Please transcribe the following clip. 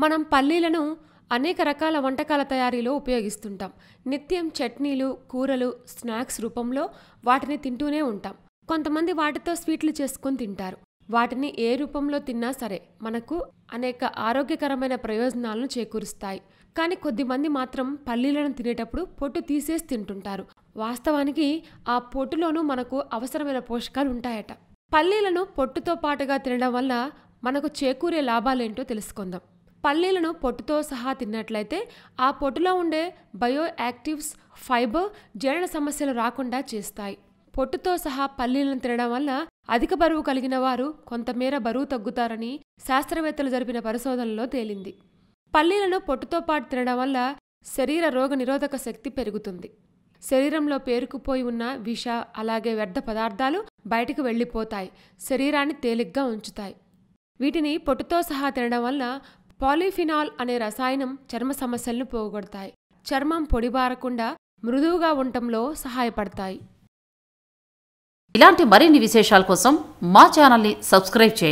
మనం పల్లీలను అనేక రకాల వంటకాల తయారీలో ఉపయోగిస్తుంటాం. నిత్యం చట్నీలు, కూరలు, స్నాక్స్ రూపంలో వాటిని తింటూనే ఉంటాం. కొంతమంది వాటితో స్వీట్లు చేసుకొని తింటారు. వాటిని ఏ రూపంలో తిన్నా సరే మనకు అనేక ఆరోగ్యకరమైన ప్రయోజనాలను చేకూరుస్తాయి. కానీ కొద్దిమంది మాత్రం పల్లీలను తినేటప్పుడు పొట్టు తీసేసి తింటుంటారు. వాస్తవానికి ఆ పొట్టులోనూ మనకు అవసరమైన పోషకాలు ఉంటాయట. పల్లీలను పొట్టుతో పాటుగా తినడం వల్ల మనకు చేకూరే లాభాలేంటో తెలుసుకుందాం. పల్లీలను పొట్టుతో సహా తిన్నట్లయితే ఆ పొట్టులో ఉండే బయో యాక్టివ్స్, ఫైబర్ జీర్ణ సమస్యలు రాకుండా చేస్తాయి. పొట్టుతో సహా పల్లీలను తినడం వల్ల అధిక బరువు కలిగిన వారు కొంతమేర బరువు తగ్గుతారని శాస్త్రవేత్తలు జరిపిన పరిశోధనలో తేలింది. పల్లీలను పొట్టుతో పాటు తినడం వల్ల శరీర రోగ నిరోధక శక్తి పెరుగుతుంది. శరీరంలో పేరుకుపోయి ఉన్న విష, అలాగే వ్యర్థ పదార్థాలు బయటకు వెళ్ళిపోతాయి. శరీరాన్ని తేలిగ్గా ఉంచుతాయి. వీటిని పొట్టుతో సహా తినడం వల్ల పాలిఫినాల్ అనే రసాయనం చర్మ సమస్యలను పోగొడతాయి. చర్మం పొడిబారకుండా మృదువుగా ఉండటంలో సహాయపడతాయి. ఇలాంటి మరిన్ని విశేషాల కోసం మా ఛానల్ని సబ్స్క్రైబ్ చేయండి.